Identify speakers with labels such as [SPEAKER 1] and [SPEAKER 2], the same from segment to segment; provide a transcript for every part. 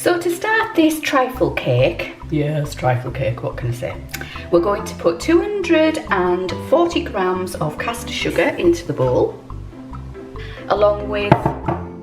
[SPEAKER 1] So to start this trifle cake, yes, trifle cake, what can I say? We're going to put 240 grams of caster sugar into the bowl, along with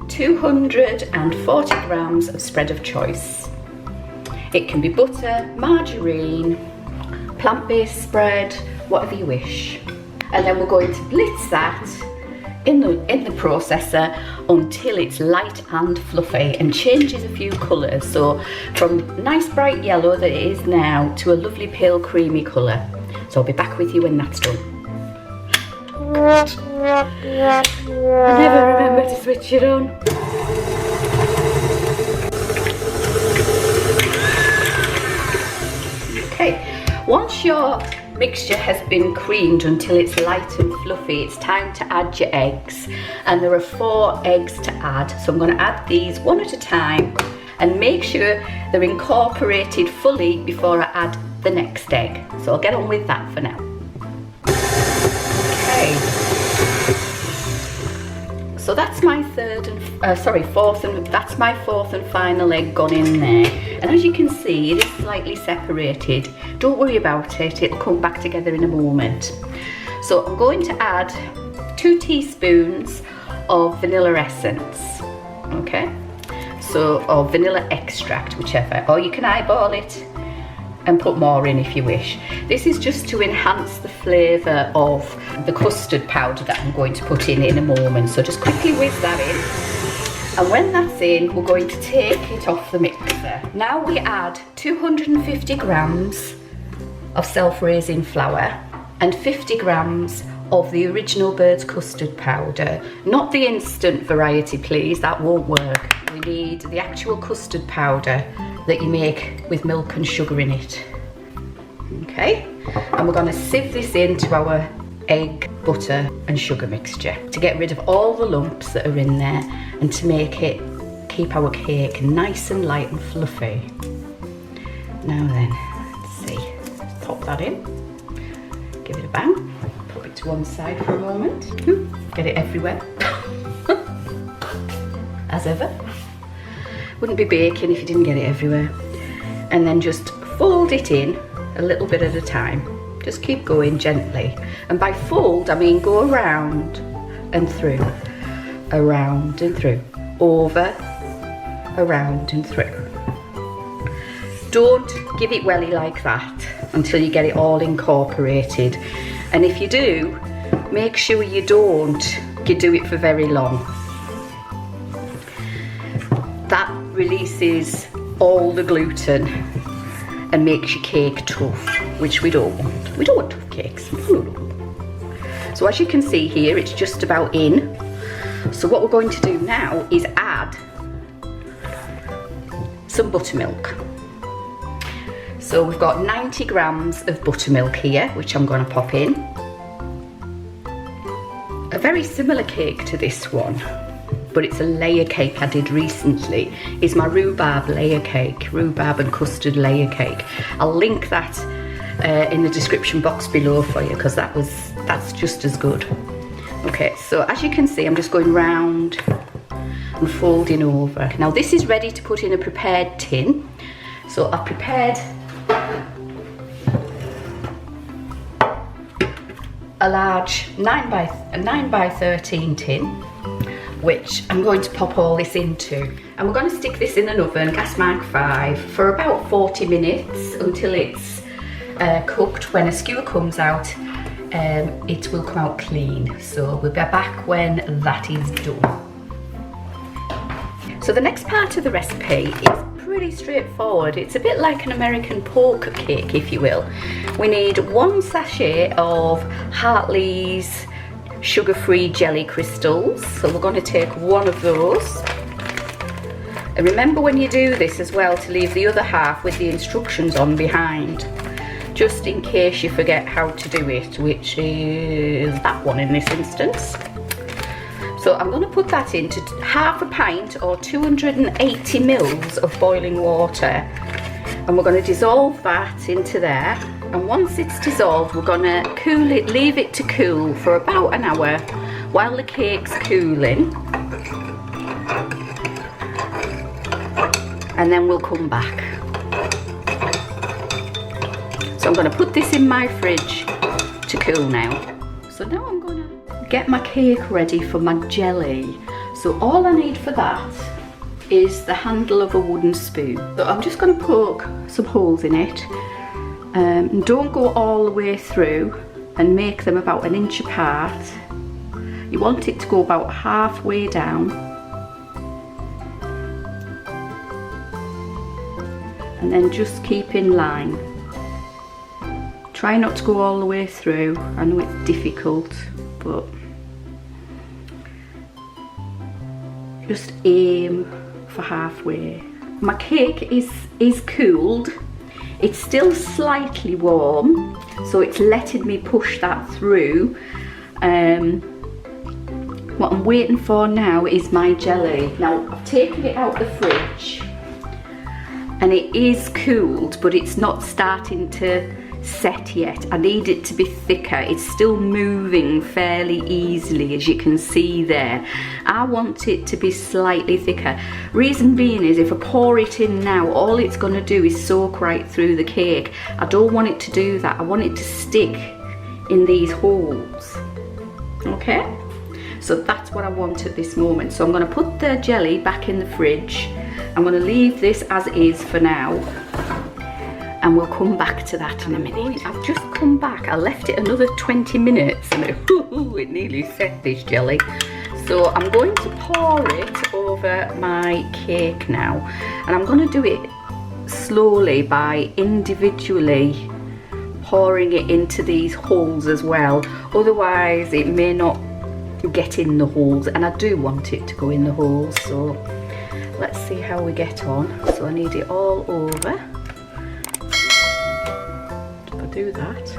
[SPEAKER 1] 240 grams of spread of choice. It can be butter, margarine, plant-based spread, whatever you wish. And then we're going to blitz that in the processor until it's light and fluffy and changes a few colours. So from nice bright yellow that it is now to a lovely pale creamy colour. So I'll be back with you when that's done. I never remember to switch it on. Okay, once your mixture has been creamed until it's light and fluffy, it's time to add your eggs. And there are 4 eggs to add, so I'm going to add these one at a time and make sure they're incorporated fully before I add the next egg. So I'll get on with that for now. Okay, so that's my fourth and final egg gone in there. And as you can see, it is slightly separated. Don't worry about it, it'll come back together in a moment. So I'm going to add 2 teaspoons of vanilla essence, okay? So, or vanilla extract, whichever, or you can eyeball it and put more in if you wish. This is just to enhance the flavour of the custard powder that I'm going to put in a moment. So just quickly whiz that in. And when that's in, we're going to take it off the mixer. Now we add 250 grams of self-raising flour and 50 grams of the original Bird's custard powder. Not the instant variety, please, that won't work. We need the actual custard powder that you make with milk and sugar in it. Okay, and we're going to sieve this into our egg, butter and sugar mixture to get rid of all the lumps that are in there and to keep our cake nice and light and fluffy. Now then, let's see, pop that in, give it a bang, pop it to one side for a moment. Get it everywhere, as ever. Wouldn't be baking if you didn't get it everywhere. And then just fold it in a little bit at a time. Just keep going gently. And by fold, I mean go around and through, around and through, over, around and through. Don't give it welly like that until you get it all incorporated. And if you do, make sure you do it for very long. That releases all the gluten and makes your cake tough, which we don't want. We don't want tough cakes. No. So as you can see here, it's just about in. So what we're going to do now is add some buttermilk. So we've got 90 grams of buttermilk here, which I'm going to pop in. A very similar cake to this one, but it's a layer cake I did recently, is my rhubarb layer cake, rhubarb and custard layer cake. I'll link that in the description box below for you because that's just as good. Okay, so as you can see, I'm just going round and folding over. Now this is ready to put in a prepared tin. So I've prepared a large 9 by 13 tin, which I'm going to pop all this into. And we're going to stick this in an oven, gas mark 5, for about 40 minutes until it's cooked. When a skewer comes out, it will come out clean. So we'll be back when that is done. So the next part of the recipe is pretty straightforward. It's a bit like an American pork cake, if you will. We need 1 sachet of Hartley's sugar-free jelly crystals. So we're going to take 1 of those. And remember when you do this as well to leave the other half with the instructions on behind, just in case you forget how to do it, which is that one in this instance. So I'm going to put that into half a pint or 280 mils of boiling water, and we're going to dissolve that into there. And once it's dissolved, we're going to cool it, leave it to cool for about an hour while the cake's cooling. and then we'll come back. So I'm going to put this in my fridge to cool now. So now I'm going to get my cake ready for my jelly. So all I need for that is the handle of a wooden spoon. So I'm just going to poke some holes in it. And don't go all the way through, and make them about 1 inch apart. You want it to go about halfway down. And then just keep in line. Try not to go all the way through. I know it's difficult, but just aim for halfway. My cake is cooled. It's still slightly warm, so it's letting me push that through. What I'm waiting for now is my jelly. Now I've taken it out the fridge and it is cooled, but it's not starting to set yet. I need it to be thicker. It's still moving fairly easily, as you can see there. I want it to be slightly thicker. Reason being is if I pour it in now, all it's going to do is soak right through the cake. I don't want it to do that. I want it to stick in these holes. Okay, so that's what I want at this moment. So I'm going to put the jelly back in the fridge. I'm going to leave this as is for now, and we'll come back to that in a minute. I've just come back. I left it another 20 minutes and it nearly set, this jelly. So I'm going to pour it over my cake now, and I'm going to do it slowly by individually pouring it into these holes as well. Otherwise it may not get in the holes, and I do want it to go in the holes. So let's see how we get on. So I need it all over. Do that.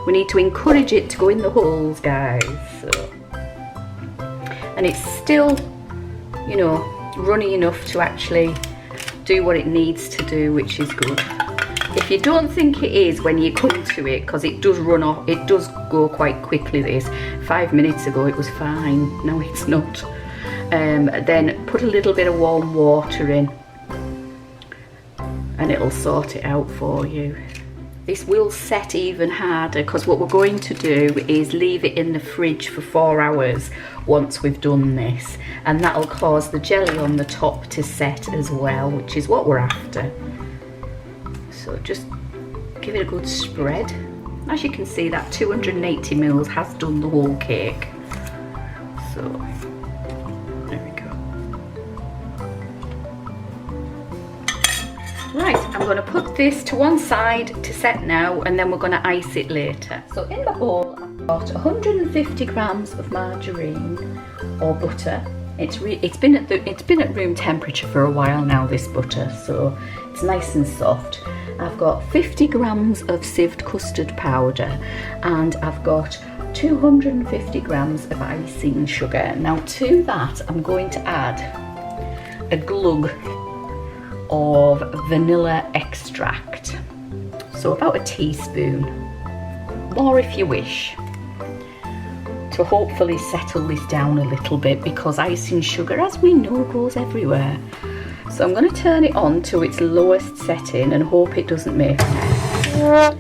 [SPEAKER 1] We need to encourage it to go in the holes, guys. So, and it's still, you know, runny enough to actually do what it needs to do, which is good. If you don't think it is when you come to it, because it does run off, it does go quite quickly. This 5 minutes ago it was fine, now it's not. Then put a little bit of warm water in and it'll sort it out for you. This will set even harder, because what we're going to do is leave it in the fridge for 4 hours once we've done this, and that'll cause the jelly on the top to set as well, which is what we're after. So just give it a good spread. As you can see, that 280 mils has done the whole cake. So there we go. Right, I'm going to put this to one side to set now, and then we're going to ice it later. So in my bowl I've got 150 grams of margarine or butter. It's been at room temperature for a while now, this butter, so it's nice and soft. I've got 50 grams of sieved custard powder, and I've got 250 grams of icing sugar. Now to that I'm going to add a glug of vanilla extract, so about a teaspoon, or if you wish, to hopefully settle this down a little bit, because icing sugar, as we know, goes everywhere. So I'm going to turn it on to its lowest setting and hope it doesn't make a mess.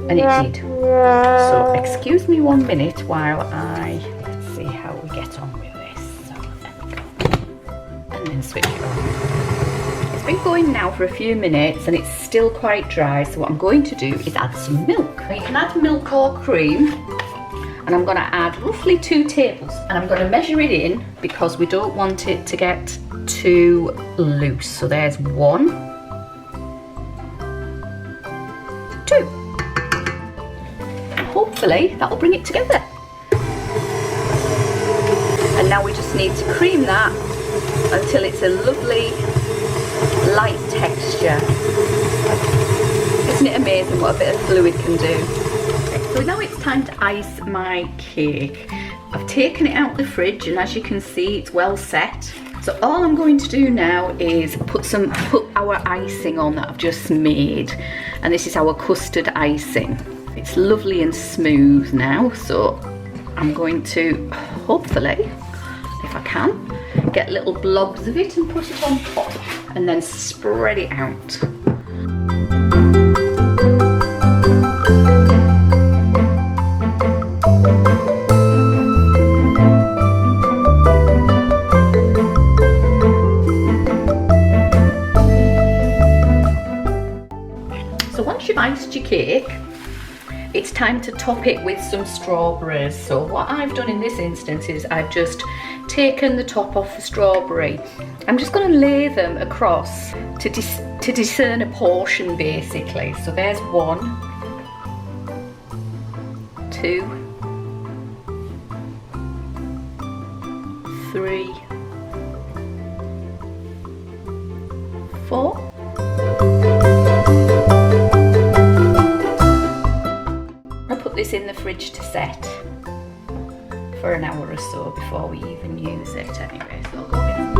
[SPEAKER 1] And it did. So excuse me 1 minute while let's see how we get on with this. So there we go. And then switch it on. It's been going now for a few minutes and it's still quite dry, so what I'm going to do is add some milk. Now you can add milk or cream, and I'm going to add roughly 2 tablespoons, and I'm going to measure it in because we don't want it to get too loose. So there's 1, 2, and hopefully that'll bring it together. And now we just need to cream that until it's a lovely light texture. Isn't it amazing what a bit of fluid can do? So now it's time to ice my cake. I've taken it out the fridge, and as you can see, it's well set. So all I'm going to do now is put our icing on that I've just made, and this is our custard icing. It's lovely and smooth now, so I'm going to hopefully, if I can, get little blobs of it and put it on top. and then spread it out. So once you've iced your cake, it's time to top it with some strawberries. So what I've done in this instance is I've just taken the top off the strawberry. I'm just going to lay them across to discern a portion basically. So there's 1, 2, 3, 4. This in the fridge to set for an hour or so before we even use it anyway, so I'll go with